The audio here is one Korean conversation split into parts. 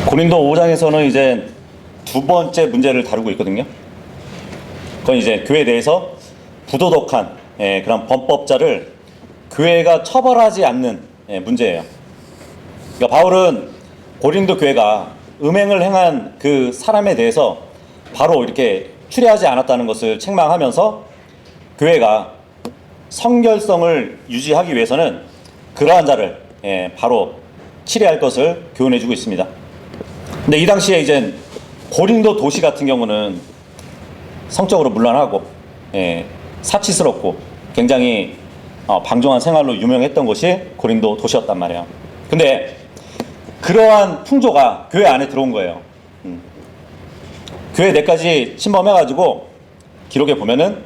고린도 5장에서는 이제 두 번째 문제를 다루고 있거든요. 그건 이제 교회 내에서 부도덕한 그런 범법자를 교회가 처벌하지 않는 문제예요. 그러니까 바울은 고린도 교회가 음행을 행한 그 사람에 대해서 바로 이렇게 추리하지 않았다는 것을 책망하면서 교회가 성결성을 유지하기 위해서는 그러한 자를 바로 치리할 것을 교훈해주고 있습니다. 근데 이 당시에 이제 고린도 도시 같은 경우는 성적으로 문란하고 사치스럽고 굉장히 방종한 생활로 유명했던 것이 고린도 도시였단 말이에요. 근데 그러한 풍조가 교회 안에 들어온 거예요. 교회 내까지 침범해가지고 기록에 보면은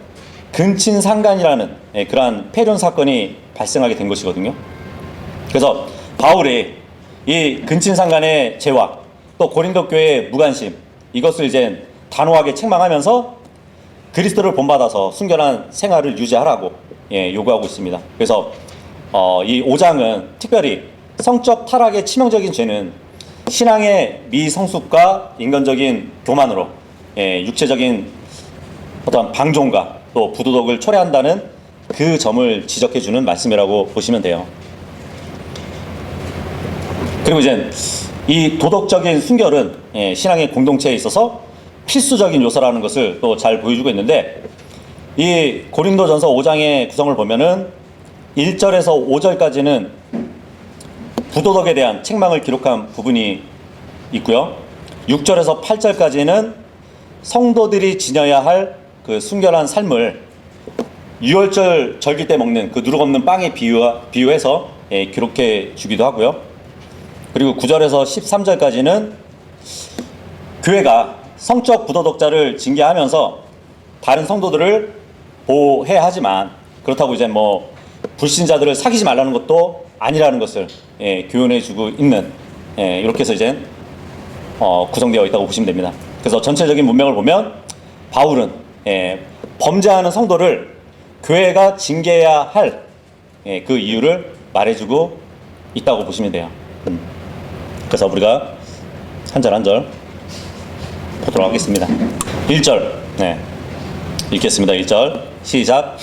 근친상간이라는 그러한 폐륜 사건이 발생하게 된 것이거든요. 그래서 바울이 이 근친상간의 죄와 또 고린도 교회의 무관심, 이것을 이제 단호하게 책망하면서 그리스도를 본받아서 순결한 생활을 유지하라고 요구하고 있습니다. 그래서 이 5장은 특별히 성적 타락의 치명적인 죄는 신앙의 미성숙과 인간적인 교만으로 육체적인 어떤 방종과 또 부도덕을 초래한다는 그 점을 지적해주는 말씀이라고 보시면 돼요. 그리고 이제 이 도덕적인 순결은 신앙의 공동체에 있어서 필수적인 요소라는 것을 또 잘 보여주고 있는데, 이 고린도전서 5장의 구성을 보면은 1절에서 5절까지는 부도덕에 대한 책망을 기록한 부분이 있고요. 6절에서 8절까지는 성도들이 지녀야 할 그 순결한 삶을 유월절 절기 때 먹는 그 누룩 없는 빵에 비유해서 기록해 주기도 하고요. 그리고 9절에서 13절까지는 교회가 성적 부도덕자를 징계하면서 다른 성도들을 보호해야 하지만, 그렇다고 이제 뭐 불신자들을 사귀지 말라는 것도 아니라는 것을 교훈해 주고 있는, 이렇게 해서 이제 구성되어 있다고 보시면 됩니다. 그래서 전체적인 문맥을 보면 바울은 범죄하는 성도를 교회가 징계해야 할 그 이유를 말해주고 있다고 보시면 돼요. 그래서 우리가 한 절 한 절 보도록 하겠습니다. 1절 읽겠습니다. 1절 시작.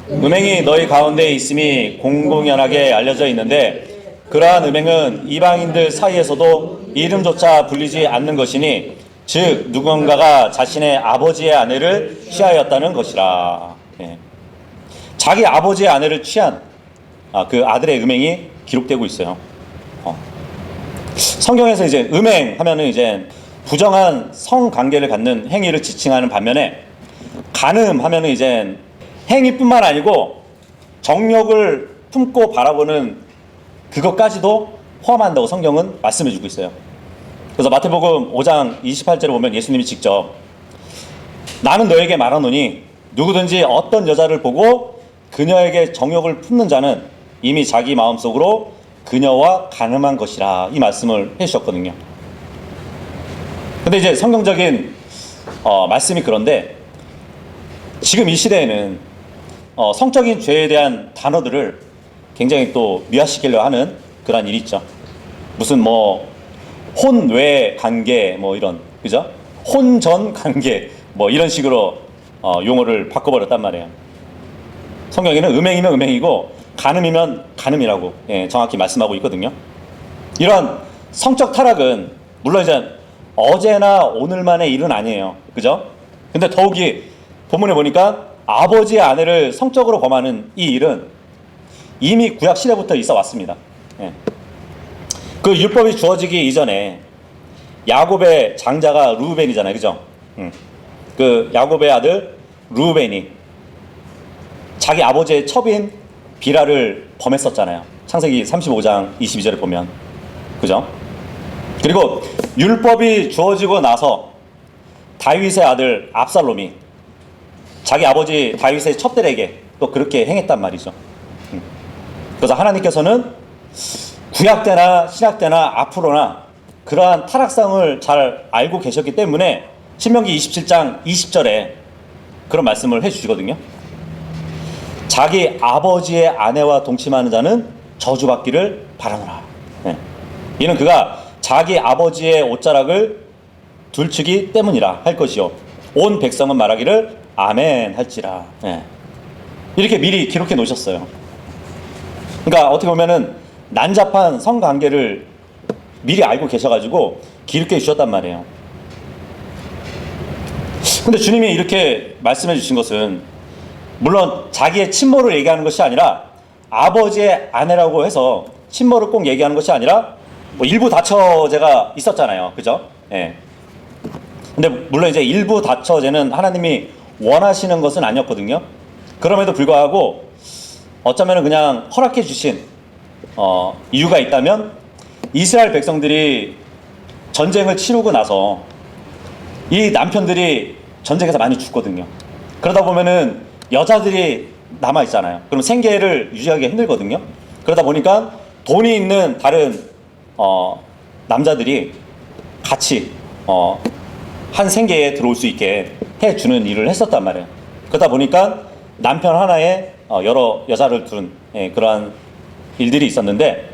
음행이 너희 가운데 있음이 공공연하게 알려져 있는데 그러한 음행은 이방인들 사이에서도 이름조차 불리지 않는 것이니 즉 누군가가 자신의 아버지의 아내를 취하였다는 것이라. 자기 아버지의 아내를 취한 그 아들의 음행이 기록되고 있어요. 성경에서 이제 음행하면은 이제 부정한 성관계를 갖는 행위를 지칭하는 반면에, 간음하면은 이제 행위뿐만 아니고 정욕을 품고 바라보는 그것까지도 포함한다고 성경은 말씀해주고 있어요. 그래서 마태복음 5장 28절에 보면 예수님이 직접 나는 너에게 말하노니 누구든지 어떤 여자를 보고 그녀에게 정욕을 품는 자는 이미 자기 마음속으로 그녀와 간음한 것이라, 이 말씀을 해주셨거든요. 근데 이제 성경적인 말씀이 그런데, 지금 이 시대에는 성적인 죄에 대한 단어들을 굉장히 또 미화시키려 하는 그런 일이 있죠. 무슨 뭐 혼외 관계 뭐 이런, 그죠? 혼전 관계 뭐 이런 식으로 용어를 바꿔버렸단 말이에요. 성경에는 음행이면 음행이고 간음이면 간음이라고 정확히 말씀하고 있거든요. 이런 성적 타락은 물론 이제 어제나 오늘만의 일은 아니에요. 그죠? 근데 더욱이 본문에 보니까 아버지의 아내를 성적으로 범하는 이 일은 이미 구약 시대부터 있어 왔습니다. 그 율법이 주어지기 이전에 야곱의 장자가 르우벤이잖아요. 그죠? 그 야곱의 아들 르우벤이 자기 아버지의 첩인 비라를 범했었잖아요. 창세기 35장 22절에 보면. 그죠? 그리고 율법이 주어지고 나서 다윗의 아들 압살롬이 자기 아버지 다윗의 첩들에게 또 그렇게 행했단 말이죠. 그래서 하나님께서는 구약 때나 신약 때나 앞으로나 그러한 타락상을 잘 알고 계셨기 때문에 신명기 27장 20절에 그런 말씀을 해주시거든요. 자기 아버지의 아내와 동침하는 자는 저주받기를 바라노라. 이는 그가 자기 아버지의 옷자락을 둘치기 때문이라 할 것이요 온 백성은 말하기를 아멘 할지라. 예. 이렇게 미리 기록해 놓으셨어요. 그러니까 어떻게 보면은 난잡한 성관계를 미리 알고 계셔가지고 기록해 주셨단 말이에요. 근데 주님이 이렇게 말씀해 주신 것은 물론 자기의 친모를 얘기하는 것이 아니라 아버지의 아내라고 해서 친모를 꼭 얘기하는 것이 아니라 뭐 일부 다처제가 있었잖아요. 그죠? 예. 근데 물론 이제 일부 다처제는 하나님이 원하시는 것은 아니었거든요. 그럼에도 불구하고 어쩌면 그냥 허락해 주신 이유가 있다면 이스라엘 백성들이 전쟁을 치르고 나서 이 남편들이 전쟁에서 많이 죽거든요. 그러다 보면은 여자들이 남아 있잖아요. 그럼 생계를 유지하기 힘들거든요. 그러다 보니까 돈이 있는 다른 남자들이 같이 한 생계에 들어올 수 있게 해주는 일을 했었단 말이에요. 그러다 보니까 남편 하나에 여러 여자를 둔 그러한 일들이 있었는데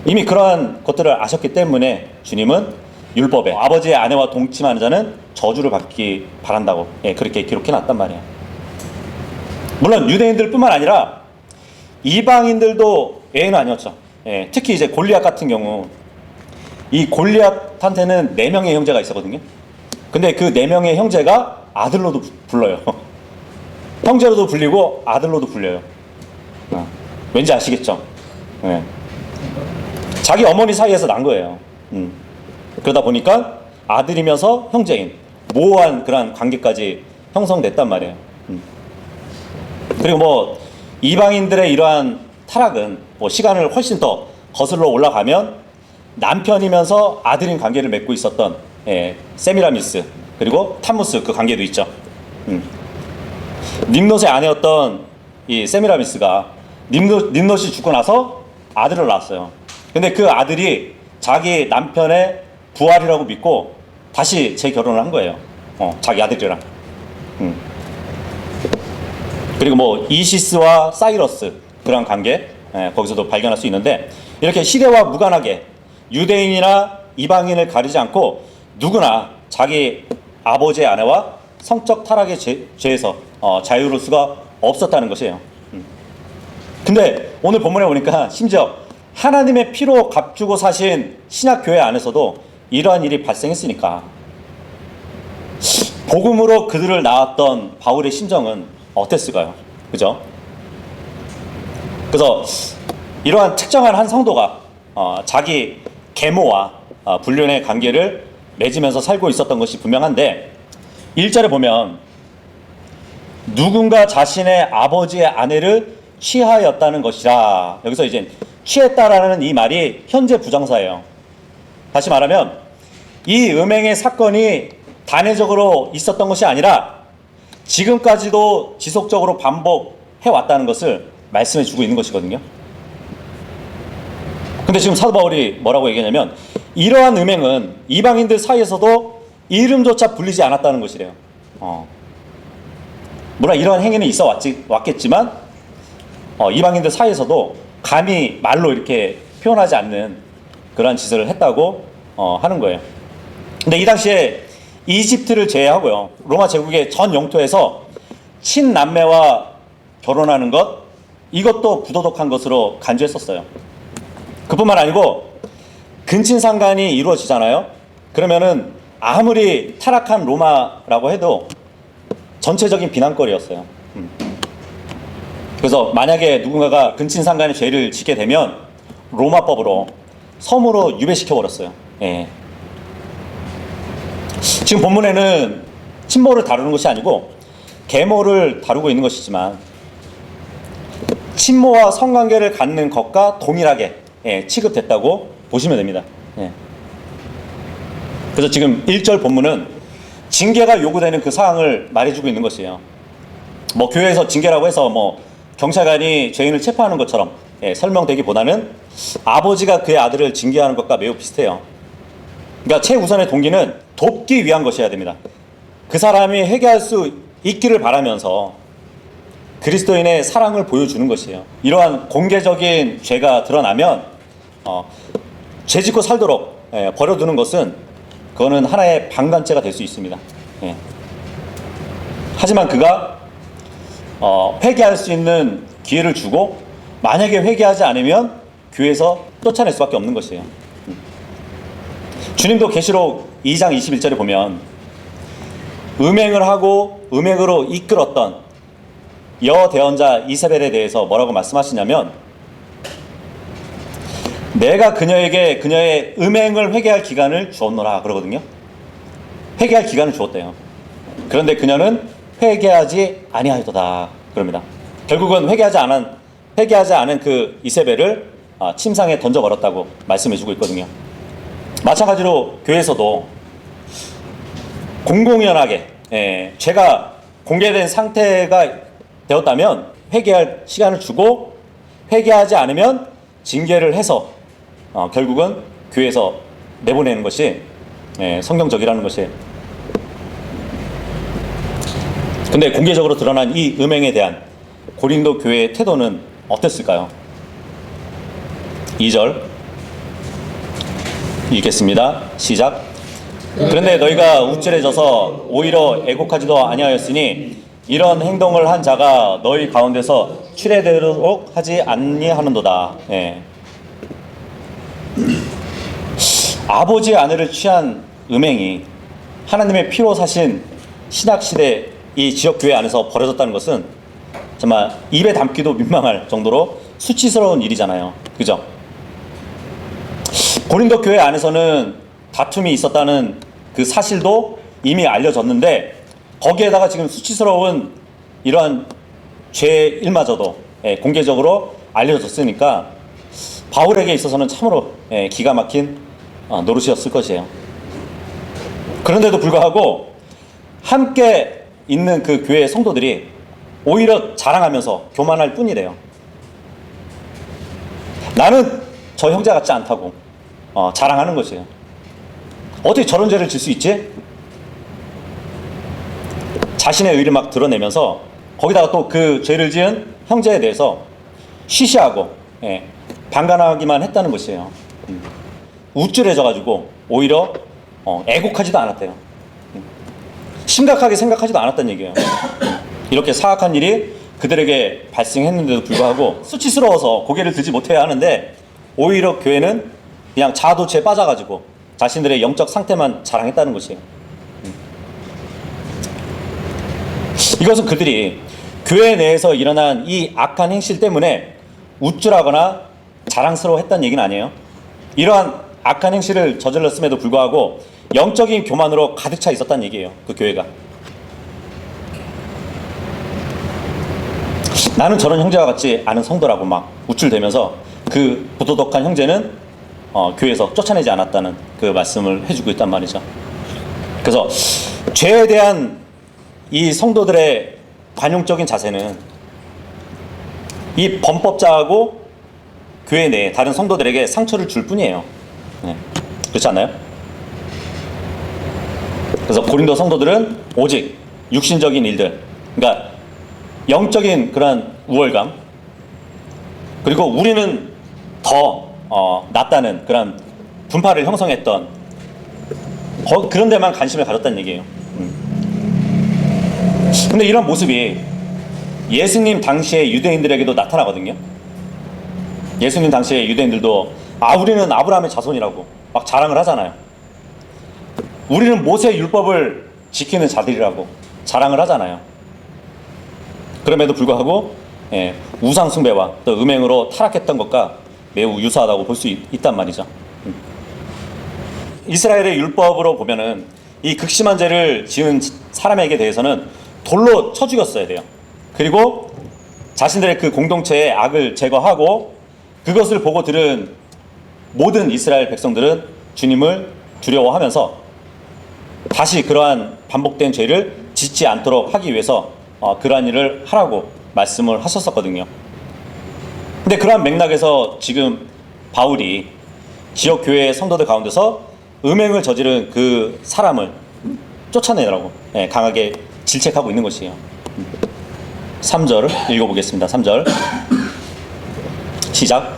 이미 그러한 것들을 아셨기 때문에 주님은 율법에 아버지의 아내와 동침하는 자는 저주를 받기 바란다고 그렇게 기록해 놨단 말이에요. 물론 유대인들뿐만 아니라 이방인들도 예외는 아니었죠. 특히 이제 골리앗 같은 경우 이 골리앗한테는 4명의 형제가 있었거든요. 근데 그 4명의 형제가 아들로도 불러요. 형제로도 불리고 아들로도 불려요. 왠지 아시겠죠? 자기 어머니 사이에서 난 거예요. 그러다 보니까 아들이면서 형제인 모호한 그런 관계까지 형성됐단 말이에요. 그리고 뭐 이방인들의 이러한 타락은 뭐 시간을 훨씬 더 거슬러 올라가면 남편이면서 아들인 관계를 맺고 있었던 세미라미스 그리고 탐무스 그 관계도 있죠. nim롯의 아내였던 이 세미라미스가 nim롯이 죽고 나서 아들을 낳았어요. 근데 그 아들이 자기 남편의 부활이라고 믿고 다시 재결혼을 한 거예요. 자기 아들이랑. 그리고 뭐 이시스와 사이러스 그런 관계 거기서도 발견할 수 있는데 이렇게 시대와 무관하게 유대인이나 이방인을 가리지 않고 누구나 자기 아버지의 아내와 성적 타락의 죄에서 자유로울 수가 없었다는 것이에요. 근데 오늘 본문에 보니까 심지어 하나님의 피로 값주고 사신 신약교회 안에서도 이러한 일이 발생했으니까 복음으로 그들을 낳았던 바울의 심정은 어땠을까요? 그죠? 그래서 이러한 특정한 한 성도가 자기 계모와 불륜의 관계를 맺으면서 살고 있었던 것이 분명한데 1절에 보면 누군가 자신의 아버지의 아내를 취하였다는 것이라. 여기서 이제 취했다라는 이 말이 현재 부정사예요. 다시 말하면 이 음행의 사건이 단회적으로 있었던 것이 아니라 지금까지도 지속적으로 반복해 왔다는 것을 말씀해 주고 있는 것이거든요. 근데 지금 사도 바울이 뭐라고 얘기하냐면 이러한 음행은 이방인들 사이에서도 이름조차 불리지 않았다는 것이래요. 물론 이러한 행위는 있어 왔겠지만 이방인들 사이에서도 감히 말로 이렇게 표현하지 않는 그러한 짓을 했다고 하는 거예요. 근데 이 당시에 이집트를 제외하고요, 로마 제국의 전 영토에서 친남매와 결혼하는 것, 이것도 부도덕한 것으로 간주했었어요. 그뿐만 아니고 근친상간이 이루어지잖아요. 그러면은 아무리 타락한 로마라고 해도 전체적인 비난거리였어요. 그래서 만약에 누군가가 근친상간의 죄를 짓게 되면 로마법으로 섬으로 유배시켜 버렸어요. 지금 본문에는 친모를 다루는 것이 아니고 계모를 다루고 있는 것이지만 친모와 성관계를 갖는 것과 동일하게 취급됐다고 보시면 됩니다. 그래서 지금 1절 본문은 징계가 요구되는 그 사항을 말해주고 있는 것이에요. 뭐 교회에서 징계라고 해서 뭐 경찰관이 죄인을 체포하는 것처럼 설명되기보다는 아버지가 그의 아들을 징계하는 것과 매우 비슷해요. 그러니까 최우선의 동기는 돕기 위한 것이어야 됩니다. 그 사람이 회개할 수 있기를 바라면서 그리스도인의 사랑을 보여주는 것이에요. 이러한 공개적인 죄가 드러나면 죄 짓고 살도록 버려두는 것은 그거는 하나의 방관죄가 될 수 있습니다. 예. 하지만 그가 회개할 수 있는 기회를 주고 만약에 회개하지 않으면 교회에서 쫓아낼 수밖에 없는 것이에요. 주님도 계시록 2장 21절에 보면 음행을 하고 음행으로 이끌었던 여대언자 이세벨에 대해서 뭐라고 말씀하시냐면 내가 그녀에게 그녀의 음행을 회개할 기간을 주었노라 그러거든요. 회개할 기간을 주었대요. 그런데 그녀는 회개하지 아니하였도다 그럽니다. 결국은 회개하지 않은 그 이세벨을 침상에 던져버렸다고 말씀해주고 있거든요. 마찬가지로 교회에서도 공공연하게 죄가 공개된 상태가 되었다면 회개할 시간을 주고 회개하지 않으면 징계를 해서 결국은 교회에서 내보내는 것이 성경적이라는 것이에요. 근데 공개적으로 드러난 이 음행에 대한 고린도 교회의 태도는 어땠을까요? 2절 읽겠습니다. 시작. 그런데 너희가 우쭐해져서 오히려 애곡하지도 아니하였으니 이런 행동을 한 자가 너희 가운데서 출애되도록 하지 아니하는도다. 아버지의 아내를 취한 음행이 하나님의 피로 사신 신약시대 이 지역교회 안에서 벌어졌다는 것은 정말 입에 담기도 민망할 정도로 수치스러운 일이잖아요. 그죠? 고린도 교회 안에서는 다툼이 있었다는 그 사실도 이미 알려졌는데 거기에다가 지금 수치스러운 이러한 죄일마저도 공개적으로 알려졌으니까 바울에게 있어서는 참으로 기가 막힌 노릇이었을 것이에요. 그런데도 불구하고 함께 있는 그 교회의 성도들이 오히려 자랑하면서 교만할 뿐이래요. 나는 저 형제 같지 않다고 자랑하는 것이에요. 어떻게 저런 죄를 질 수 있지? 자신의 의를 막 드러내면서 거기다가 또 그 죄를 지은 형제에 대해서 쉬쉬하고 방관하기만 했다는 것이에요. 우쭐해져가지고 오히려 애곡하지도 않았대요. 심각하게 생각하지도 않았다는 얘기예요. 이렇게 사악한 일이 그들에게 발생했는데도 불구하고 수치스러워서 고개를 들지 못해야 하는데 오히려 교회는 그냥 자아도취에 빠져가지고 자신들의 영적 상태만 자랑했다는 것이에요. 이것은 그들이 교회 내에서 일어난 이 악한 행실 때문에 우쭐하거나 자랑스러워했다는 얘기는 아니에요. 이러한 악한 행실을 저질렀음에도 불구하고 영적인 교만으로 가득 차 있었다는 얘기예요. 그 교회가. 나는 저런 형제와 같지 않은 성도라고 막 우쭐대면서 그 부도덕한 형제는 교회에서 쫓아내지 않았다는 그 말씀을 해주고 있단 말이죠. 그래서 죄에 대한 이 성도들의 관용적인 자세는 이 범법자하고 교회 내 다른 성도들에게 상처를 줄 뿐이에요. 그렇지 않나요? 그래서 고린도 성도들은 오직 육신적인 일들, 그러니까 영적인 그런 우월감, 그리고 우리는 더 낫다는 그런 분파를 형성했던 그런 데만 관심을 가졌다는 얘기예요. 근데 이런 모습이 예수님 당시의 유대인들에게도 나타나거든요. 예수님 당시의 유대인들도 우리는 아브라함의 자손이라고 막 자랑을 하잖아요. 우리는 모세 율법을 지키는 자들이라고 자랑을 하잖아요. 그럼에도 불구하고 우상 숭배와 또 음행으로 타락했던 것과 매우 유사하다고 볼 수 있단 말이죠. 이스라엘의 율법으로 보면은 이 극심한 죄를 지은 사람에게 대해서는 돌로 쳐 죽였어야 돼요. 그리고 자신들의 그 공동체의 악을 제거하고 그것을 보고 들은 모든 이스라엘 백성들은 주님을 두려워하면서 다시 그러한 반복된 죄를 짓지 않도록 하기 위해서 그러한 일을 하라고 말씀을 하셨었거든요. 근데 그러한 맥락에서 지금 바울이 지역 교회의 성도들 가운데서 음행을 저지른 그 사람을 쫓아내라고 강하게 질책하고 있는 것이에요. 3절을 읽어보겠습니다. 3절 시작.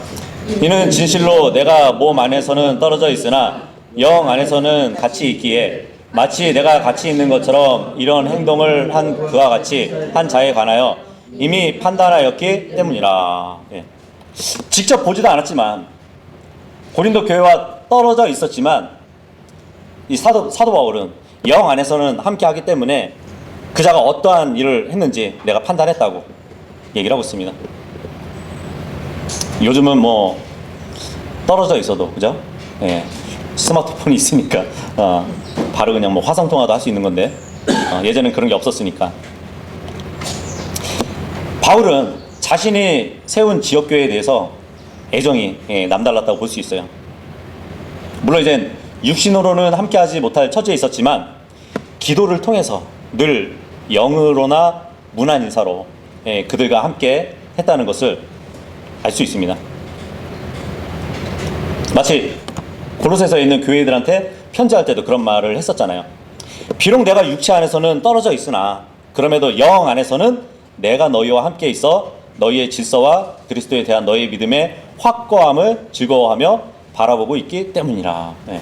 이는 진실로 내가 몸 안에서는 떨어져 있으나 영 안에서는 같이 있기에 마치 내가 같이 있는 것처럼 이런 행동을 한 그와 같이 한 자에 관하여 이미 판단하였기 때문이라. 예. 직접 보지도 않았지만 고린도 교회와 떨어져 있었지만 이 사도 바울은 영 안에서는 함께 하기 때문에 그 자가 어떠한 일을 했는지 내가 판단했다고 얘기를 하고 있습니다. 요즘은 뭐 떨어져 있어도 그죠? 예. 스마트폰이 있으니까 바로 그냥 뭐 화상통화도 할 수 있는 건데 예전엔 그런 게 없었으니까. 바울은 자신이 세운 지역교회에 대해서 애정이 남달랐다고 볼 수 있어요. 물론 이제 육신으로는 함께하지 못할 처지에 있었지만 기도를 통해서 늘 영으로나 문안 인사로 그들과 함께 했다는 것을 알 수 있습니다. 마치 골로새서에 있는 교회들한테 편지할 때도 그런 말을 했었잖아요. 비록 내가 육체 안에서는 떨어져 있으나 그럼에도 영 안에서는 내가 너희와 함께 있어 너희의 질서와 그리스도에 대한 너희의 믿음의 확고함을 즐거워하며 바라보고 있기 때문이라. 네.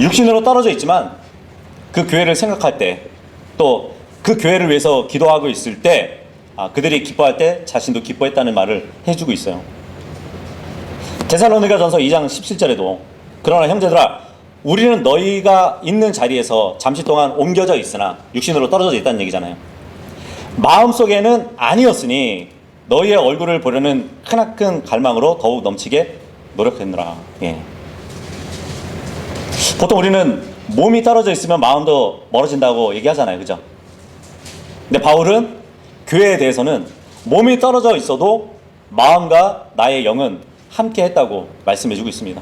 육신으로 떨어져 있지만 그 교회를 생각할 때 또 그 교회를 위해서 기도하고 있을 때 그들이 기뻐할 때 자신도 기뻐했다는 말을 해주고 있어요. 데살로니가전서 2장 17절에도 그러나 형제들아 우리는 너희가 있는 자리에서 잠시 동안 옮겨져 있으나 육신으로 떨어져 있다는 얘기잖아요. 마음속에는 아니었으니 너희의 얼굴을 보려는 크나큰 갈망으로 더욱 넘치게 노력했느라. 예. 보통 우리는 몸이 떨어져 있으면 마음도 멀어진다고 얘기하잖아요. 그죠? 근데 바울은 교회에 대해서는 몸이 떨어져 있어도 마음과 나의 영은 함께 했다고 말씀해주고 있습니다.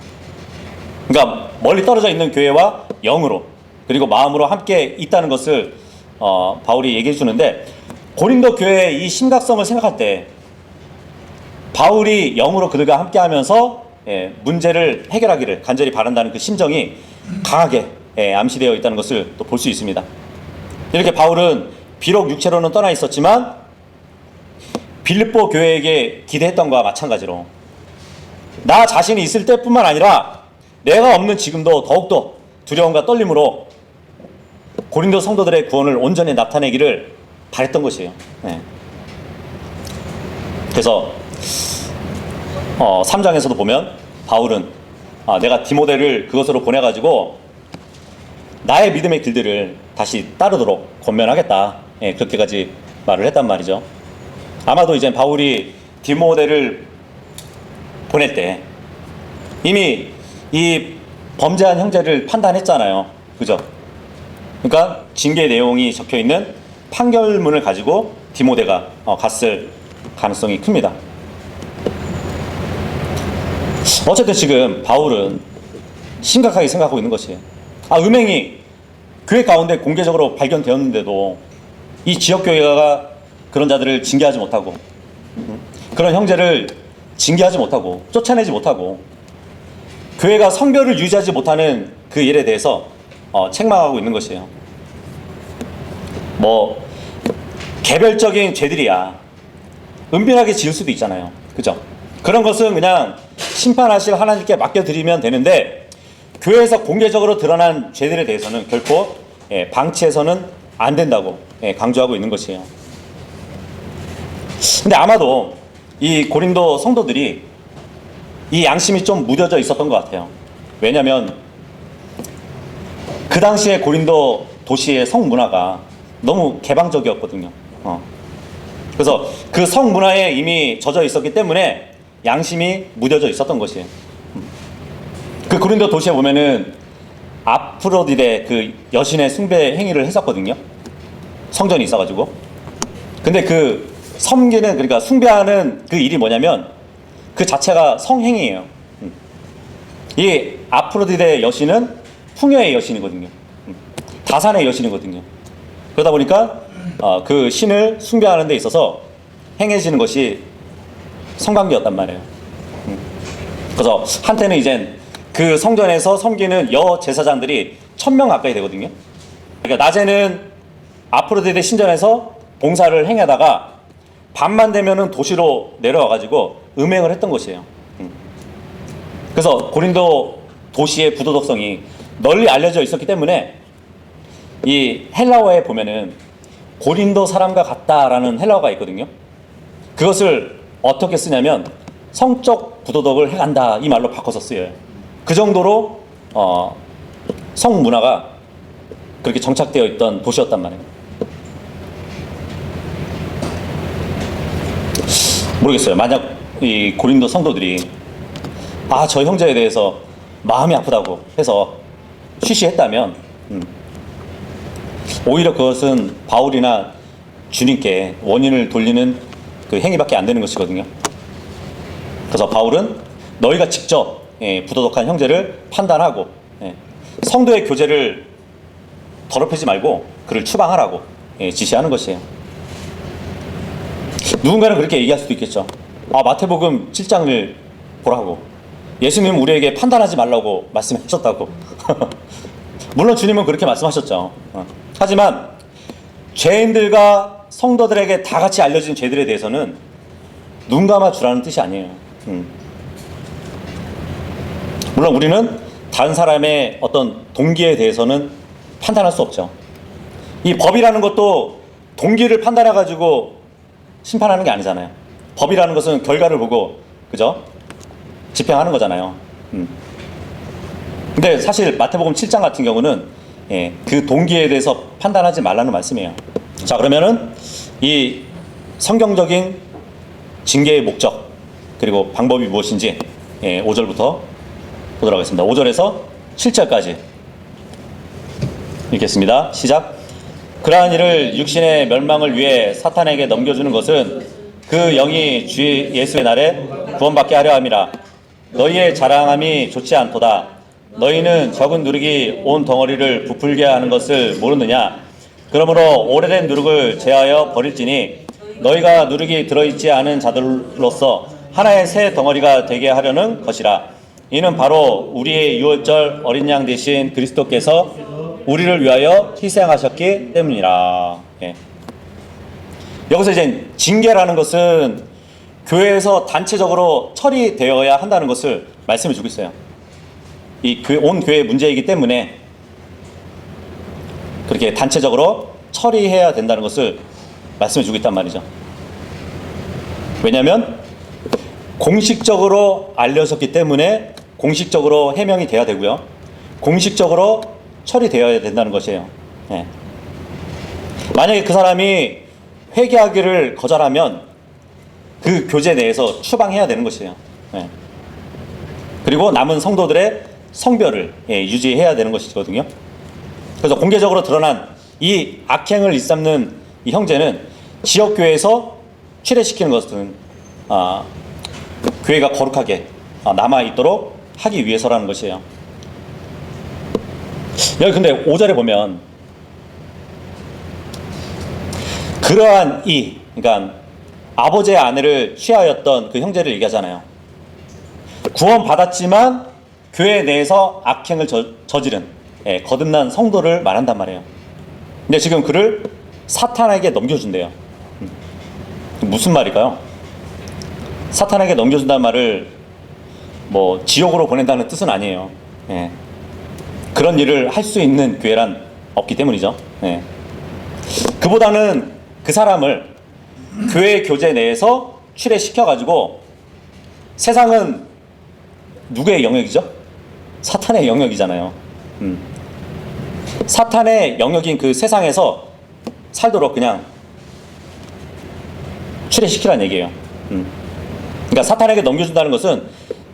그러니까 멀리 떨어져 있는 교회와 영으로 그리고 마음으로 함께 있다는 것을 바울이 얘기해 주는데 고린도 교회의 이 심각성을 생각할 때 바울이 영으로 그들과 함께 하면서 문제를 해결하기를 간절히 바란다는 그 심정이 강하게 암시되어 있다는 것을 또 볼 수 있습니다. 이렇게 바울은 비록 육체로는 떠나 있었지만 빌립보 교회에게 기대했던 것과 마찬가지로 나 자신이 있을 때뿐만 아니라 내가 없는 지금도 더욱더 두려움과 떨림으로 고린도 성도들의 구원을 온전히 나타내기를 바랬던 것이에요. 네. 그래서 3장에서도 보면 바울은 내가 디모데를 그것으로 보내가지고 나의 믿음의 길들을 다시 따르도록 권면하겠다. 그렇게까지 말을 했단 말이죠. 아마도 이제 바울이 디모데를 보낼 때 이미 이 범죄한 형제를 판단했잖아요. 그죠? 그러니까 징계 내용이 적혀 있는 판결문을 가지고 디모데가 갔을 가능성이 큽니다. 어쨌든 지금 바울은 심각하게 생각하고 있는 것이에요. 음행이 교회 가운데 공개적으로 발견되었는데도 이 지역교회가 그런 자들을 징계하지 못하고 그런 형제를 징계하지 못하고 쫓아내지 못하고 교회가 성결을 유지하지 못하는 그 일에 대해서 책망하고 있는 것이에요. 뭐 개별적인 죄들이야 은밀하게 지을 수도 있잖아요. 그죠? 그런 것은 그냥 심판하실 하나님께 맡겨드리면 되는데 교회에서 공개적으로 드러난 죄들에 대해서는 결코 방치해서는 안 된다고 강조하고 있는 것이에요. 근데 아마도 이 고린도 성도들이 이 양심이 좀 무뎌져 있었던 것 같아요. 왜냐하면 그 당시에 고린도 도시의 성문화가 너무 개방적이었거든요. 그래서 그 성문화에 이미 젖어 있었기 때문에 양심이 무뎌져 있었던 것이에요. 그 고린도 도시에 보면은 아프로디데 그 여신의 숭배 행위를 했었거든요. 성전이 있어가지고. 근데 그 섬기는 그러니까 숭배하는 그 일이 뭐냐면 그 자체가 성행위예요. 이 아프로디데 여신은 풍요의 여신이거든요. 다산의 여신이거든요. 그러다 보니까 그 신을 숭배하는 데 있어서 행해지는 것이 성관계였단 말이에요. 그래서 한때는 이제 그 성전에서 섬기는 여 제사장들이 1000명 가까이 되거든요. 그러니까 낮에는 아프로디데 신전에서 봉사를 행하다가 밤만 되면은 도시로 내려와가지고 음행을 했던 것이에요. 그래서 고린도 도시의 부도덕성이 널리 알려져 있었기 때문에 이 헬라어에 보면은 고린도 사람과 같다라는 헬라어가 있거든요. 그것을 어떻게 쓰냐면 성적 부도덕을 해간다 이 말로 바꿔서 쓰여요. 그 정도로 성 문화가 그렇게 정착되어 있던 도시였단 말이에요. 모르겠어요. 만약 이 고린도 성도들이 저 형제에 대해서 마음이 아프다고 해서 쉬쉬했다면 오히려 그것은 바울이나 주님께 원인을 돌리는 그 행위밖에 안 되는 것이거든요. 그래서 바울은 너희가 직접 부도덕한 형제를 판단하고 성도의 교제를 더럽히지 말고 그를 추방하라고 지시하는 것이에요. 누군가는 그렇게 얘기할 수도 있겠죠. 마태복음 7장을 보라고. 예수님은 우리에게 판단하지 말라고 말씀하셨다고. 물론 주님은 그렇게 말씀하셨죠. 하지만 죄인들과 성도들에게 다 같이 알려진 죄들에 대해서는 눈 감아 주라는 뜻이 아니에요. 물론 우리는 다른 사람의 어떤 동기에 대해서는 판단할 수 없죠. 이 법이라는 것도 동기를 판단해가지고 심판하는 게 아니잖아요. 법이라는 것은 결과를 보고 그죠? 집행하는 거잖아요. 근데 사실 마태복음 7장 같은 경우는 그 동기에 대해서 판단하지 말라는 말씀이에요. 자, 그러면은 이 성경적인 징계의 목적 그리고 방법이 무엇인지 5절부터 보도록 하겠습니다. 5절에서 7절까지 읽겠습니다. 시작. 그러한 이를 육신의 멸망을 위해 사탄에게 넘겨주는 것은 그 영이 주 예수의 날에 구원받게 하려 함이라. 너희의 자랑함이 좋지 않도다. 너희는 적은 누룩이 온 덩어리를 부풀게 하는 것을 모르느냐. 그러므로 오래된 누룩을 제하여 버릴지니 너희가 누룩이 들어있지 않은 자들로서 하나의 새 덩어리가 되게 하려는 것이라. 이는 바로 우리의 유월절 어린 양 되신 그리스도께서 우리를 위하여 희생하셨기 때문이라. 여기서 이제 징계라는 것은 교회에서 단체적으로 처리되어야 한다는 것을 말씀해 주고 있어요. 이 온 교회의 문제이기 때문에 그렇게 단체적으로 처리해야 된다는 것을 말씀해 주고 있단 말이죠. 왜냐하면 공식적으로 알려졌기 때문에 공식적으로 해명이 돼야 되고요. 공식적으로 처리되어야 된다는 것이에요. 만약에 그 사람이 회개하기를 거절하면 그 교제 내에서 추방해야 되는 것이에요. 그리고 남은 성도들의 성별을 유지해야 되는 것이거든요. 그래서 공개적으로 드러난 이 악행을 일삼는 이 형제는 지역교회에서 출애시키는 것은 교회가 거룩하게 남아있도록 하기 위해서라는 것이에요. 여기 근데 5절에 보면 그러한 그러니까 아버지의 아내를 취하였던 그 형제를 얘기하잖아요. 구원받았지만 교회 내에서 악행을 저지른 거듭난 성도를 말한단 말이에요. 근데 지금 그를 사탄에게 넘겨준대요. 무슨 말일까요? 사탄에게 넘겨준다는 말을 뭐 지옥으로 보낸다는 뜻은 아니에요. 그런 일을 할 수 있는 교회란 없기 때문이죠. 그보다는 그 사람을 교회 교제 내에서 출애시켜가지고 세상은 누구의 영역이죠? 사탄의 영역이잖아요. 사탄의 영역인 그 세상에서 살도록 그냥 출애시키라는 얘기예요. 그러니까 사탄에게 넘겨준다는 것은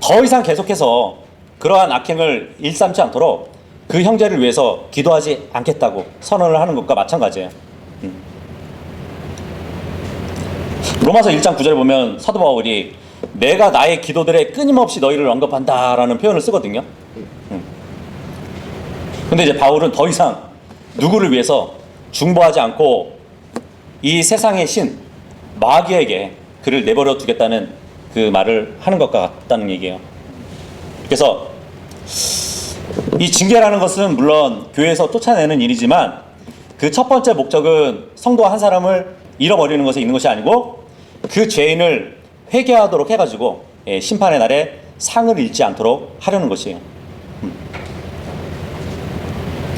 더 이상 계속해서 그러한 악행을 일삼지 않도록 그 형제를 위해서 기도하지 않겠다고 선언을 하는 것과 마찬가지예요. 로마서 1장 9절에 보면 사도 바울이 내가 나의 기도들에 끊임없이 너희를 언급한다라는 표현을 쓰거든요. 근데 이제 바울은 더 이상 누구를 위해서 중보하지 않고 이 세상의 신 마귀에게 그를 내버려 두겠다는 그 말을 하는 것 같다는 얘기예요. 그래서 이 징계라는 것은 물론 교회에서 쫓아내는 일이지만 그 첫 번째 목적은 성도 한 사람을 잃어버리는 것에 있는 것이 아니고 그 죄인을 회개하도록 해가지고 심판의 날에 상을 잃지 않도록 하려는 것이에요.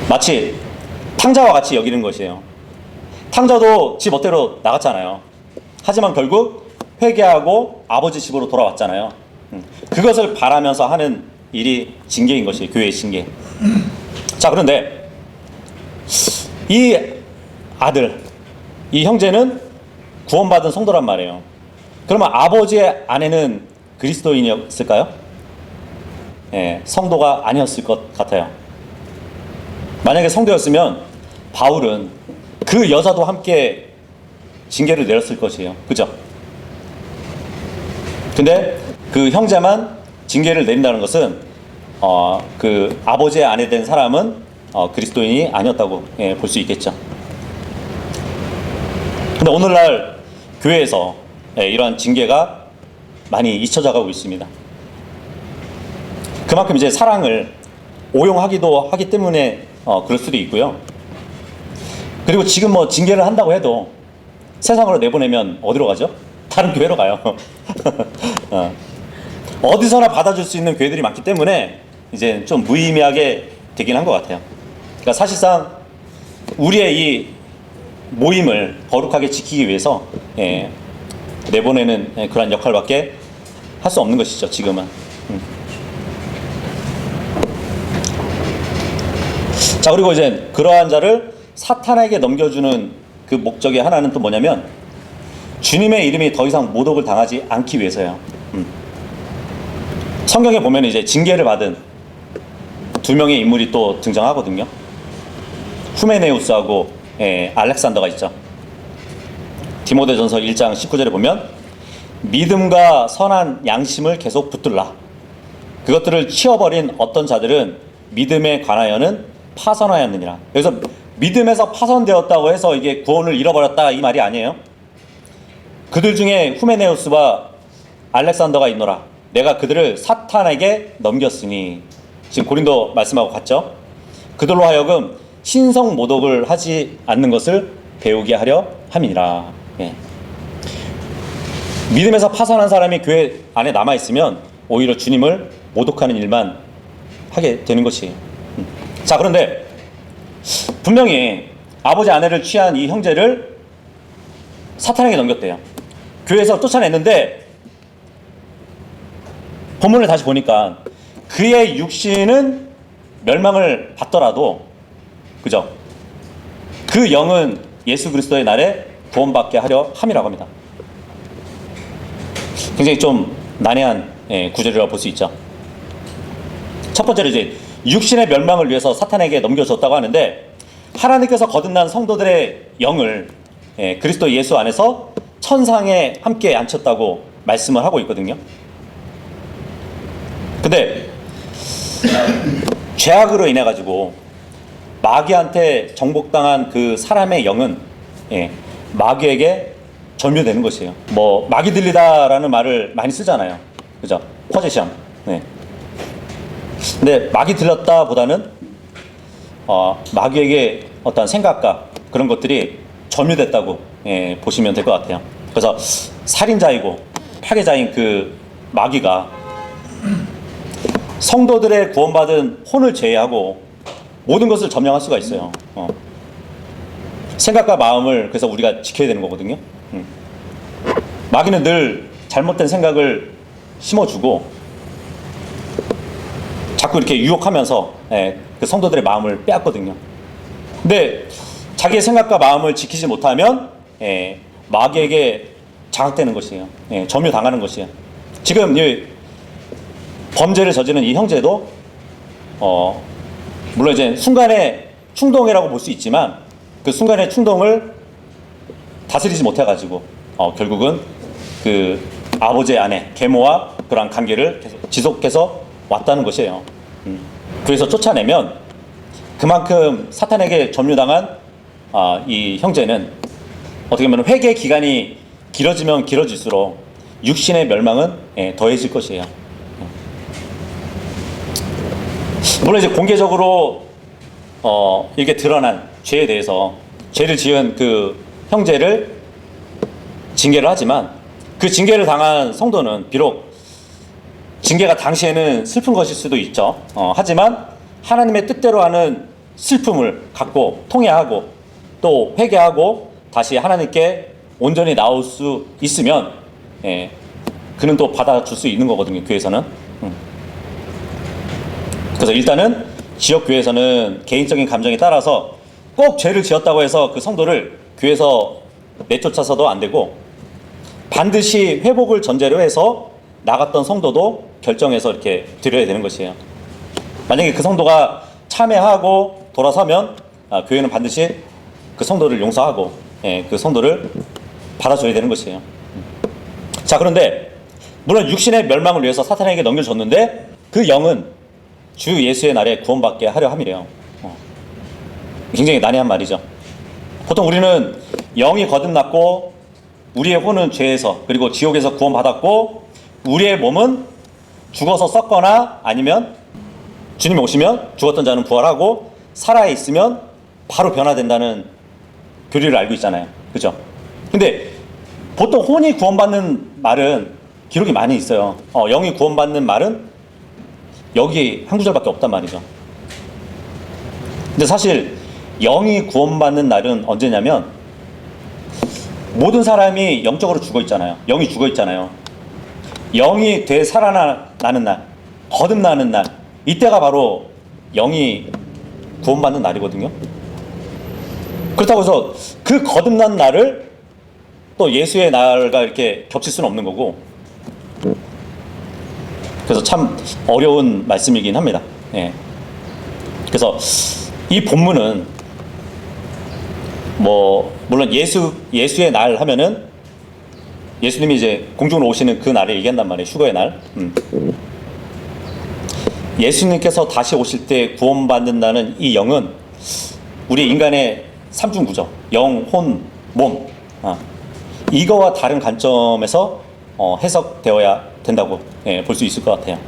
마치 탕자와 같이 여기는 것이에요. 탕자도 지 멋대로 나갔잖아요. 하지만 결국 회개하고 아버지 집으로 돌아왔잖아요. 그것을 바라면서 하는 일이 징계인 것이에요. 교회의 징계. 자, 그런데 이 아들, 이 형제는 구원받은 성도란 말이에요. 그러면 아버지의 아내는 그리스도인이었을까요? 예, 성도가 아니었을 것 같아요. 만약에 성도였으면 바울은 그 여자도 함께 징계를 내렸을 것이에요. 그죠? 근데 그 형제만 징계를 내린다는 것은 그 아버지의 아내 된 사람은 그리스도인이 아니었다고 볼 수 있겠죠. 근데 오늘날 교회에서 이러한 징계가 많이 잊혀져 가고 있습니다. 그만큼 이제 사랑을 오용하기도 하기 때문에 그럴 수도 있고요. 그리고 지금 뭐 징계를 한다고 해도 세상으로 내보내면 어디로 가죠? 다른 교회로 가요. 어디서나 받아줄 수 있는 교회들이 많기 때문에 이제 좀 무의미하게 되긴 한 것 같아요. 그러니까 사실상 우리의 이 모임을 거룩하게 지키기 위해서 내보내는 그런 역할밖에 할 수 없는 것이죠, 지금은. 자, 그리고 이제 그러한 자를 사탄에게 넘겨주는 그 목적의 하나는 또 뭐냐면 주님의 이름이 더 이상 모독을 당하지 않기 위해서예요. 성경에 보면 이제 징계를 받은 두 명의 인물이 또 등장하거든요. 후메네우스하고 알렉산더가 있죠. 디모데전서 1장 19절에 보면 믿음과 선한 양심을 계속 붙들라. 그것들을 치워버린 어떤 자들은 믿음에 관하여는 파선하였느니라. 그래서 믿음에서 파선되었다고 해서 이게 구원을 잃어버렸다 이 말이 아니에요. 그들 중에 후메네우스와 알렉산더가 있노라. 내가 그들을 사탄에게 넘겼으니, 지금 고린도 말씀하고 같죠. 그들로 하여금 신성 모독을 하지 않는 것을 배우게 하려 함이니라. 믿음에서 파선한 사람이 교회 안에 남아있으면 오히려 주님을 모독하는 일만 하게 되는 것이에요. 자, 그런데 분명히 아버지 아내를 취한 이 형제를 사탄에게 넘겼대요. 교회에서 쫓아냈는데 본문을 다시 보니까 그의 육신은 멸망을 받더라도, 그죠? 그 영은 예수 그리스도의 날에 구원받게 하려 함이라고 합니다. 굉장히 좀 난해한 구절이라고 볼 수 있죠. 첫 번째로 이제 육신의 멸망을 위해서 사탄에게 넘겨줬다고 하는데, 하나님께서 거듭난 성도들의 영을 그리스도 예수 안에서 천상에 함께 앉혔다고 말씀을 하고 있거든요. 근데 죄악으로 인해 가지고 마귀한테 정복당한 그 사람의 영은 마귀에게 점유되는 것이에요. 뭐 마귀 들리다라는 말을 많이 쓰잖아요. 그죠? 포제션. 근데 마귀 들렸다보다는 마귀에게 어떤 생각과 그런 것들이 점유됐다고 보시면 될 것 같아요. 그래서 살인자이고 파괴자인 그 마귀가 성도들의 구원받은 혼을 제외하고 모든 것을 점령할 수가 있어요. 생각과 마음을 그래서 우리가 지켜야 되는 거거든요. 마귀는 늘 잘못된 생각을 심어주고 자꾸 이렇게 유혹하면서 그 성도들의 마음을 빼앗거든요. 근데 자기의 생각과 마음을 지키지 못하면 마귀에게 장악되는 것이에요. 점유당하는 것이에요. 지금 이 범죄를 저지른 이 형제도 물론 이제 순간의 충동이라고 볼 수 있지만 그 순간의 충동을 다스리지 못해가지고 결국은 그 아버지의 아내 계모와 그러한 관계를 계속 지속해서 왔다는 것이에요. 그래서 쫓아내면 그만큼 사탄에게 점유당한 이 형제는 어떻게 보면 회개 기간이 길어지면 길어질수록 육신의 멸망은 더해질 것이에요. 물론 이제 공개적으로 이렇게 드러난 죄에 대해서 죄를 지은 그 형제를 징계를 하지만 그 징계를 당한 성도는 비록 징계가 당시에는 슬픈 것일 수도 있죠. 하지만 하나님의 뜻대로 하는 슬픔을 갖고 통회하고 또 회개하고 다시 하나님께 온전히 나올 수 있으면 그는 또 받아줄 수 있는 거거든요, 교회에서는. 그래서 일단은 지역 교회에서는 개인적인 감정에 따라서 꼭 죄를 지었다고 해서 그 성도를 교회에서 내쫓아서도 안 되고, 반드시 회복을 전제로 해서 나갔던 성도도 결정해서 이렇게 드려야 되는 것이에요. 만약에 그 성도가 참회하고 돌아서면 교회는 반드시 그 성도를 용서하고 그 성도를 받아줘야 되는 것이에요. 자, 그런데 물론 육신의 멸망을 위해서 사탄에게 넘겨줬는데 그 영은 주 예수의 날에 구원받게 하려 함이래요. 굉장히 난해한 말이죠. 보통 우리는 영이 거듭났고 우리의 혼은 죄에서 그리고 지옥에서 구원받았고 우리의 몸은 죽어서 썩거나 아니면 주님이 오시면 죽었던 자는 부활하고 살아있으면 바로 변화된다는 교리를 알고 있잖아요. 그죠? 근데 보통 혼이 구원받는 말은 기록이 많이 있어요. 영이 구원받는 말은 여기 한 구절밖에 없단 말이죠. 근데 사실 영이 구원받는 날은 언제냐면 모든 사람이 영적으로 죽어 있잖아요. 영이 죽어 있잖아요. 영이 되살아나는 날, 거듭나는 날, 이때가 바로 영이 구원받는 날이거든요. 그렇다고 해서 그 거듭난 날을 또 예수의 날과 이렇게 겹칠 수는 없는 거고, 그래서 참 어려운 말씀이긴 합니다. 그래서 이 본문은 물론 예수의 날 하면은 예수님이 이제 공중으로 오시는 그 날을 얘기한단 말이에요. 휴거의 날. 예수님께서 다시 오실 때 구원받는다는 이 영은 우리 인간의 삼중구조, 영, 혼, 몸, 이거와 다른 관점에서 해석되어야 된다고 볼 수 있을 것 같아요.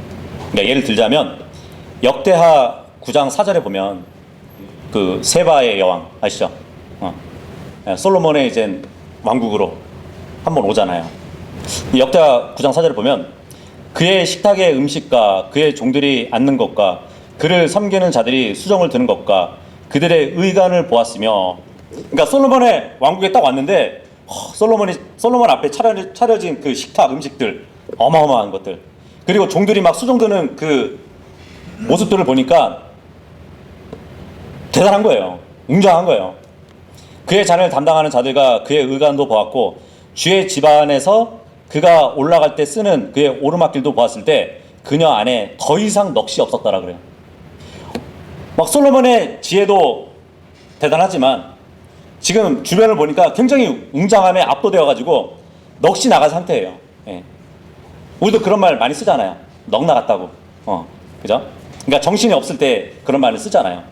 그러니까 예를 들자면 역대하 9장 4절에 보면 그 세바의 여왕 아시죠? 솔로몬의 이제 왕국으로 한번 오잖아요. 역대하 9장 4절에 보면 그의 식탁의 음식과 그의 종들이 앉는 것과 그를 섬기는 자들이 수정을 드는 것과 그들의 의관을 보았으며, 그러니까 솔로몬의 왕국에 딱 왔는데 솔로몬 앞에 차려진 그 식탁 음식들, 어마어마한 것들, 그리고 종들이 막 수정드는 그 모습들을 보니까 대단한 거예요. 웅장한 거예요. 그의 잔을 담당하는 자들과 그의 의관도 보았고 주의 집안에서 그가 올라갈 때 쓰는 그의 오르막길도 보았을 때 그녀 안에 더 이상 넋이 없었더라 그래요. 막 솔로몬의 지혜도 대단하지만 지금 주변을 보니까 굉장히 웅장함에 압도되어가지고 넋이 나간 상태예요. 우리도 그런 말 많이 쓰잖아요. 넋 나갔다고. 그죠? 그러니까 정신이 없을 때 그런 말을 쓰잖아요.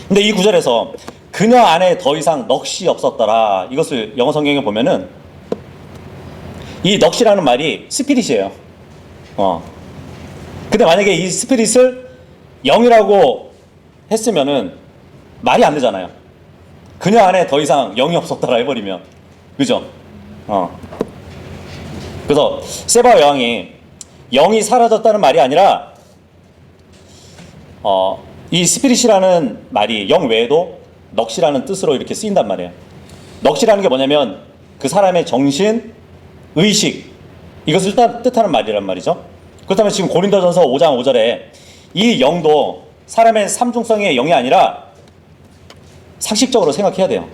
근데 이 구절에서 그녀 안에 더 이상 넋이 없었더라, 이것을 영어 성경에 보면은 이 넋이라는 말이 스피릿이에요. 근데 만약에 이 스피릿을 영이라고 했으면은 말이 안 되잖아요. 그녀 안에 더 이상 영이 없었더라 해버리면, 그죠? 그래서 세바 여왕이 영이 사라졌다는 말이 아니라 이 스피릿이라는 말이 영 외에도 넋이라는 뜻으로 이렇게 쓰인단 말이에요. 넋이라는 게 뭐냐면 그 사람의 정신, 의식, 이것을 뜻하는 말이란 말이죠. 그렇다면 지금 고린도전서 5장 5절에 이 영도 사람의 삼중성의 영이 아니라 상식적으로 생각해야 돼요.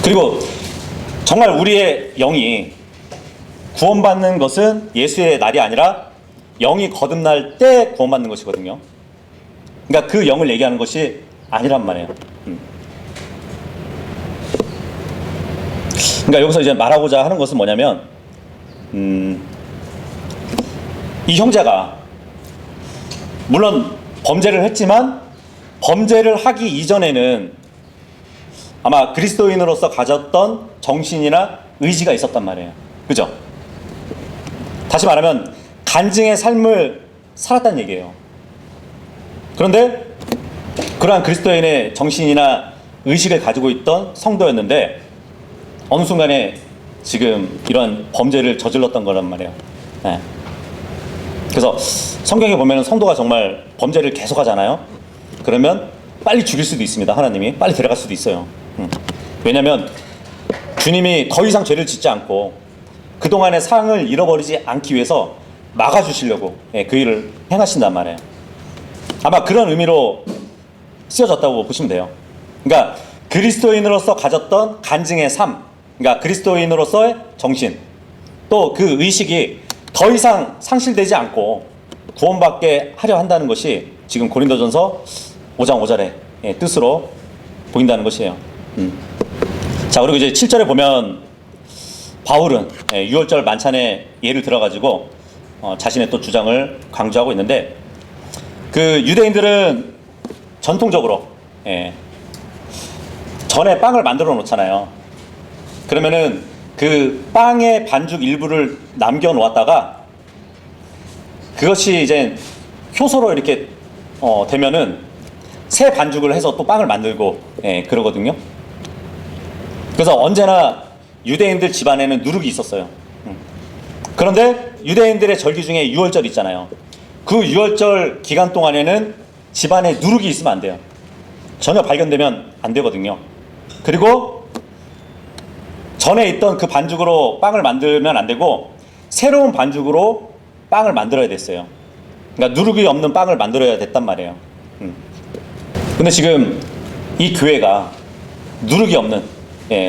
그리고 정말 우리의 영이 구원받는 것은 예수의 날이 아니라 영이 거듭날 때 구원받는 것이거든요. 그러니까 그 영을 얘기하는 것이 아니란 말이에요. 그러니까 여기서 이제 말하고자 하는 것은 뭐냐면, 이 형제가 물론 범죄를 했지만 범죄를 하기 이전에는 아마 그리스도인으로서 가졌던 정신이나 의지가 있었단 말이에요. 그죠? 다시 말하면 간증의 삶을 살았다는 얘기예요. 그런데 그러한 그리스도인의 정신이나 의식을 가지고 있던 성도였는데 어느 순간에 지금 이런 범죄를 저질렀던 거란 말이에요. 그래서 그래서 성경에 보면 성도가 정말 범죄를 계속하잖아요. 그러면 빨리 죽일 수도 있습니다. 하나님이 빨리 데려갈 수도 있어요. 왜냐하면 주님이 더 이상 죄를 짓지 않고 그동안의 상을 잃어버리지 않기 위해서 막아주시려고 그 일을 행하신단 말이에요. 아마 그런 의미로 쓰여졌다고 보시면 돼요. 그러니까 그리스도인으로서 가졌던 간증의 삶, 그러니까 그리스도인으로서의 정신, 또 그 의식이 더 이상 상실되지 않고 구원받게 하려 한다는 것이 지금 고린도전서 5장 5절의 뜻으로 보인다는 것이에요. 자, 그리고 이제 7절에 보면 바울은 6월절 만찬의 예를 들어가지고 자신의 또 주장을 강조하고 있는데, 그 유대인들은 전통적으로 전에 빵을 만들어 놓잖아요. 그러면은 그 빵의 반죽 일부를 남겨 놓았다가 그것이 이제 효소로 이렇게 되면은 새 반죽을 해서 또 빵을 만들고 그러거든요. 그래서 언제나 유대인들 집안에는 누룩이 있었어요. 그런데 유대인들의 절기 중에 유월절 있잖아요. 그 유월절 기간 동안에는 집안에 누룩이 있으면 안 돼요. 전혀 발견되면 안 되거든요. 그리고 전에 있던 그 반죽으로 빵을 만들면 안 되고 새로운 반죽으로 빵을 만들어야 됐어요. 그러니까 누룩이 없는 빵을 만들어야 됐단 말이에요. 근데 지금 이 교회가 누룩이 없는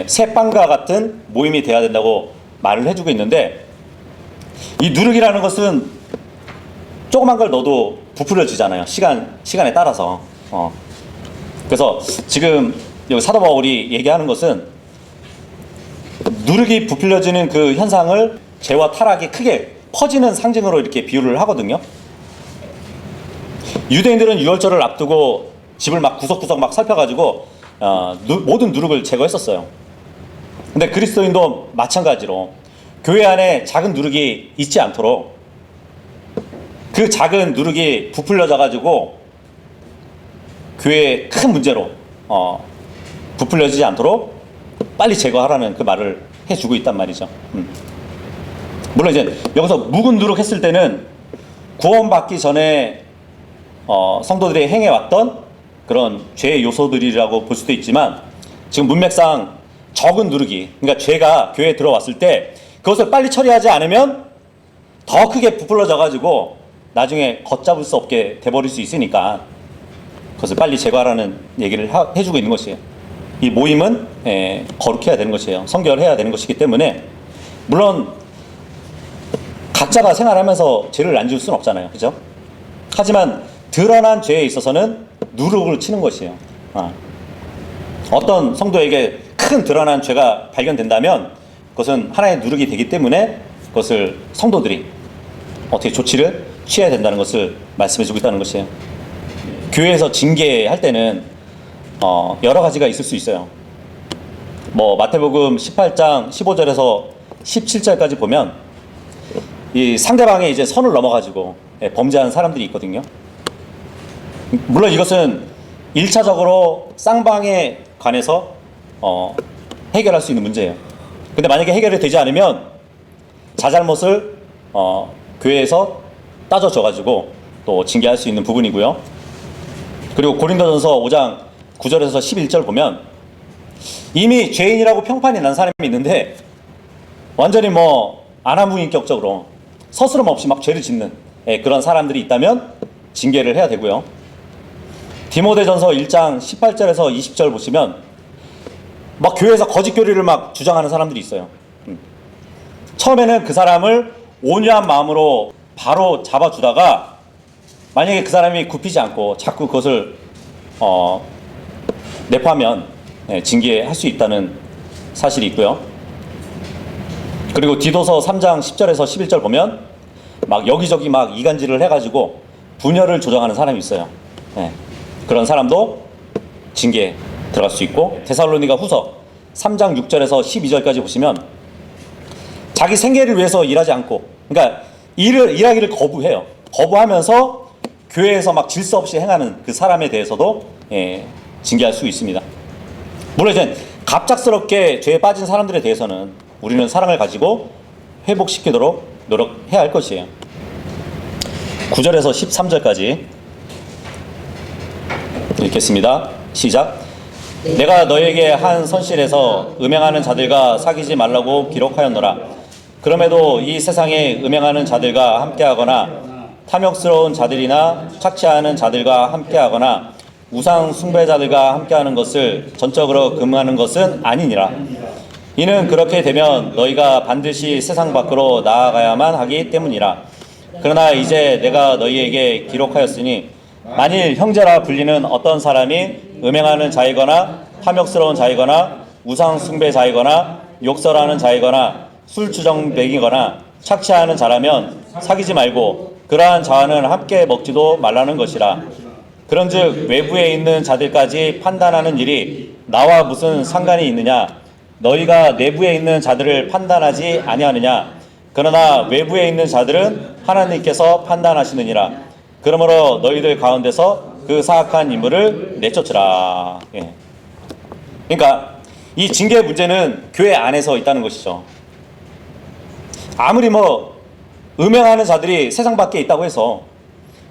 새 빵과 같은 모임이 돼야 된다고 말을 해주고 있는데, 이 누룩이라는 것은 조그만 걸 넣어도 부풀려지잖아요. 시간에 따라서. 그래서 지금 여기 사도 바울이 얘기하는 것은 누룩이 부풀려지는 그 현상을 죄와 타락이 크게 퍼지는 상징으로 이렇게 비유를 하거든요. 유대인들은 유월절을 앞두고 집을 막 구석구석 막 살펴가지고 모든 누룩을 제거했었어요. 근데 그리스도인도 마찬가지로 교회 안에 작은 누룩이 있지 않도록, 그 작은 누룩이 부풀려져가지고 교회의 큰 문제로 부풀려지지 않도록 빨리 제거하라는 그 말을 해주고 있단 말이죠. 물론 이제 여기서 묵은 누룩 했을 때는 구원받기 전에 성도들이 행해왔던 그런 죄의 요소들이라고 볼 수도 있지만, 지금 문맥상 적은 누룩이, 그러니까 죄가 교회에 들어왔을 때 그것을 빨리 처리하지 않으면 더 크게 부풀려져가지고 나중에 걷잡을 수 없게 돼버릴 수 있으니까 그것을 빨리 제거하라는 얘기를 해주고 있는 것이에요. 이 모임은 거룩해야 되는 것이에요. 성결해야 되는 것이기 때문에, 물론 각자가 생활하면서 죄를 안 지을 수는 없잖아요. 그죠? 하지만 드러난 죄에 있어서는 누룩을 치는 것이에요. 어떤 성도에게 큰 드러난 죄가 발견된다면 그것은 하나의 누룩이 되기 때문에 그것을 성도들이 어떻게 조치를 취해야 된다는 것을 말씀해주고 있다는 것이에요. 교회에서 징계할 때는 여러 가지가 있을 수 있어요. 뭐 마태복음 18장 15절에서 17절까지 보면 이 상대방의 이제 선을 넘어가지고 범죄하는 사람들이 있거든요. 물론 이것은 1차적으로 쌍방에 관해서 해결할 수 있는 문제예요. 근데 만약에 해결이 되지 않으면 자잘못을 교회에서 따져줘가지고 또 징계할 수 있는 부분이고요. 그리고 고린도전서 5장 9절에서 11절 보면 이미 죄인이라고 평판이 난 사람이 있는데 완전히 뭐 안하무인격적으로 서스럼 없이 막 죄를 짓는 그런 사람들이 있다면 징계를 해야 되고요. 디모데전서 1장 18절에서 20절 보시면 막 교회에서 거짓 교리를 막 주장하는 사람들이 있어요. 처음에는 그 사람을 온유한 마음으로 바로 잡아주다가 만약에 그 사람이 굽히지 않고 자꾸 그것을 내포하면 징계할 수 있다는 사실이 있고요. 그리고 디도서 3장 10절에서 11절 보면 막 여기저기 막 이간질을 해가지고 분열을 조장하는 사람이 있어요. 그런 사람도 징계에 들어갈 수 있고, 데살로니가 후서 3장 6절에서 12절까지 보시면 자기 생계를 위해서 일하지 않고, 그러니까 일하기를 거부해요. 거부하면서 교회에서 막 질서 없이 행하는 그 사람에 대해서도 징계할 수 있습니다. 물론 이제 갑작스럽게 죄에 빠진 사람들에 대해서는 우리는 사랑을 가지고 회복시키도록 노력해야 할 것이에요. 9절에서 13절까지 읽겠습니다. 시작. 내가 너에게 한 선실에서 음행하는 자들과 사귀지 말라고 기록하였노라. 그럼에도 이 세상에 음행하는 자들과 함께하거나 탐욕스러운 자들이나 착취하는 자들과 함께하거나 우상 숭배자들과 함께하는 것을 전적으로 금하는 것은 아니니라. 이는 그렇게 되면 너희가 반드시 세상 밖으로 나아가야만 하기 때문이라. 그러나 이제 내가 너희에게 기록하였으니 만일 형제라 불리는 어떤 사람이 음행하는 자이거나 탐욕스러운 자이거나 우상 숭배자이거나 욕설하는 자이거나 술주정뱅이거나 착취하는 자라면 사귀지 말고 그러한 자와는 함께 먹지도 말라는 것이라. 그런즉 외부에 있는 자들까지 판단하는 일이 나와 무슨 상관이 있느냐? 너희가 내부에 있는 자들을 판단하지 아니하느냐? 그러나 외부에 있는 자들은 하나님께서 판단하시느니라. 그러므로 너희들 가운데서 그 사악한 인물을 내쫓으라. 예. 그러니까 이 징계 문제는 교회 안에서 있다는 것이죠. 아무리 음행하는 자들이 세상 밖에 있다고 해서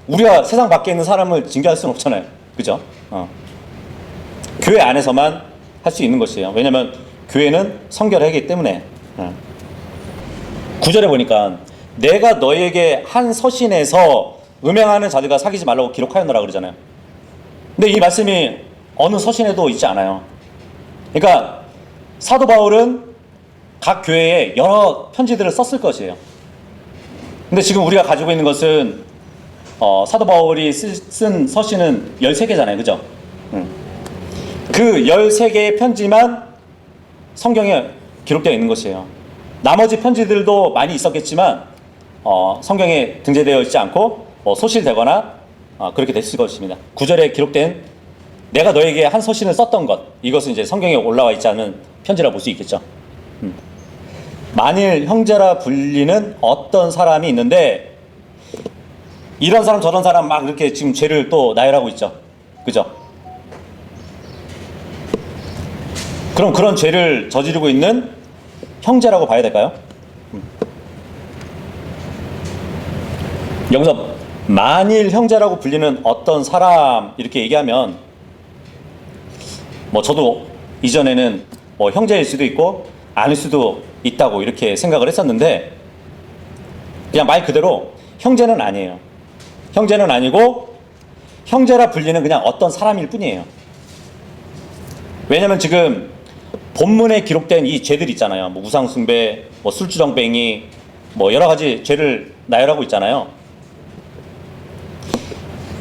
우리가 세상 밖에 있는 사람을 징계할 수는 없잖아요. 그죠? 교회 안에서만 할 수 있는 것이에요. 왜냐하면 교회는 성결하기 때문에. 9절에 보니까 내가 너에게 한 서신에서 음행하는 자들과 사귀지 말라고 기록하였노라 그러잖아요. 근데 이 말씀이 어느 서신에도 있지 않아요. 그러니까 사도 바울은 각 교회에 여러 편지들을 썼을 것이에요. 근데 지금 우리가 가지고 있는 것은 사도 바울이 쓴 서신은 13개잖아요. 그죠? 그 13개의 편지만 성경에 기록되어 있는 것이에요. 나머지 편지들도 많이 있었겠지만 성경에 등재되어 있지 않고 소실되거나 그렇게 됐을 것입니다. 9절에 기록된 내가 너에게 한 서신을 썼던 것, 이것은 이제 성경에 올라와 있지 않은 편지라 볼 수 있겠죠. 만일 형제라 불리는 어떤 사람이 있는데 이런 사람 저런 사람 막 이렇게 지금 죄를 또 나열하고 있죠. 그죠? 그럼 그런 죄를 저지르고 있는 형제라고 봐야 될까요? 여기서 만일 형제라고 불리는 어떤 사람 이렇게 얘기하면 저도 이전에는 형제일 수도 있고 아닐 수도 있다고 이렇게 생각을 했었는데 그냥 말 그대로 형제는 아니에요. 형제는 아니고 형제라 불리는 그냥 어떤 사람일 뿐이에요. 왜냐면 지금 본문에 기록된 이 죄들 있잖아요. 우상숭배, 술주정뱅이, 여러 가지 죄를 나열하고 있잖아요.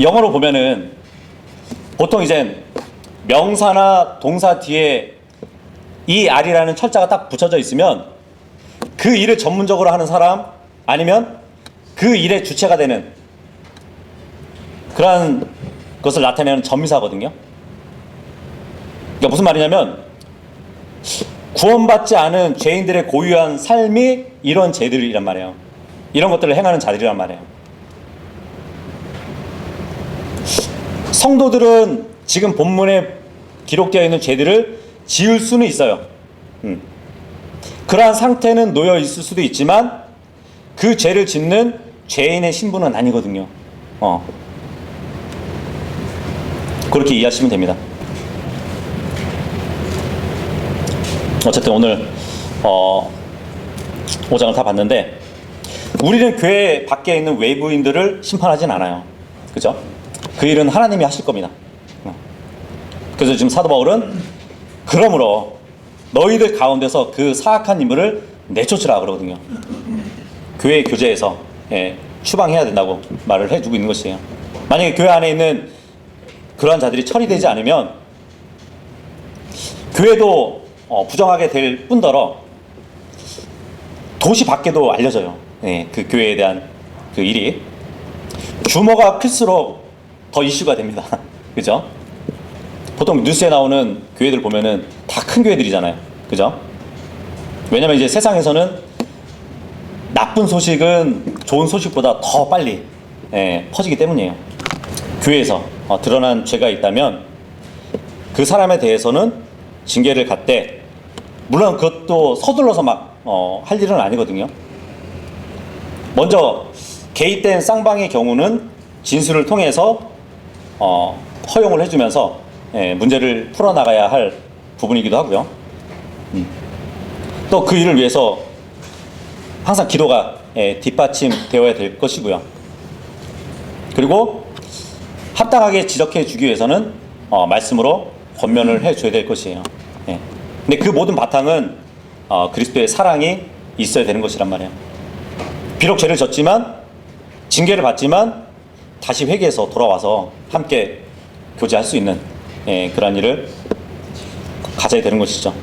영어로 보면은 보통 이제 명사나 동사 뒤에 이 알이라는 철자가 딱 붙여져 있으면 그 일을 전문적으로 하는 사람 아니면 그 일의 주체가 되는 그러한 것을 나타내는 전미사거든요. 그러니까 무슨 말이냐면 구원받지 않은 죄인들의 고유한 삶이 이런 죄들이란 말이에요. 이런 것들을 행하는 자들이란 말이에요. 성도들은 지금 본문에 기록되어 있는 죄들을 지을 수는 있어요. 그러한 상태는 놓여 있을 수도 있지만 그 죄를 짓는 죄인의 신분은 아니거든요. 그렇게 이해하시면 됩니다. 어쨌든 오늘 5장을 다 봤는데 우리는 교회 밖에 있는 외부인들을 심판하진 않아요. 그죠? 그 일은 하나님이 하실 겁니다. 그래서 지금 사도 바울은 그러므로 너희들 가운데서 그 사악한 인물을 내쫓으라 그러거든요. 교회 교제에서 추방해야 된다고 말을 해주고 있는 것이에요. 만약에 교회 안에 있는 그러한 자들이 처리되지 않으면 교회도 부정하게 될 뿐더러 도시 밖에도 알려져요. 그 교회에 대한 그 일이 규모가 클수록 더 이슈가 됩니다. 그죠? 보통 뉴스에 나오는 교회들 보면은 다 큰 교회들이잖아요. 그죠? 왜냐면 이제 세상에서는 나쁜 소식은 좋은 소식보다 더 빨리 퍼지기 때문이에요. 교회에서 드러난 죄가 있다면 그 사람에 대해서는 징계를 갖되, 물론 그것도 서둘러서 막 할 일은 아니거든요. 먼저 개입된 쌍방의 경우는 진술을 통해서 허용을 해주면서 문제를 풀어나가야 할 부분이기도 하고요. 또 그 일을 위해서 항상 기도가 뒷받침되어야 될 것이고요. 그리고 합당하게 지적해 주기 위해서는 말씀으로 권면을 해줘야 될 것이에요. 근데 그 모든 바탕은 그리스도의 사랑이 있어야 되는 것이란 말이에요. 비록 죄를 졌지만, 징계를 받지만 다시 회개해서 돌아와서 함께 교제할 수 있는 그런 일을 가져야 되는 것이죠.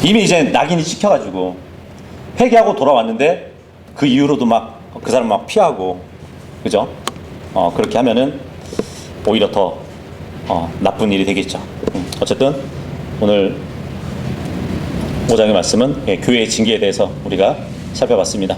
이미 이제 낙인이 찍혀가지고 회개하고 돌아왔는데 그 이후로도 막 그 사람 막 피하고, 그죠? 그렇게 하면은 오히려 더 나쁜 일이 되겠죠. 어쨌든 오늘 5장의 말씀은 교회의 징계에 대해서 우리가 살펴봤습니다.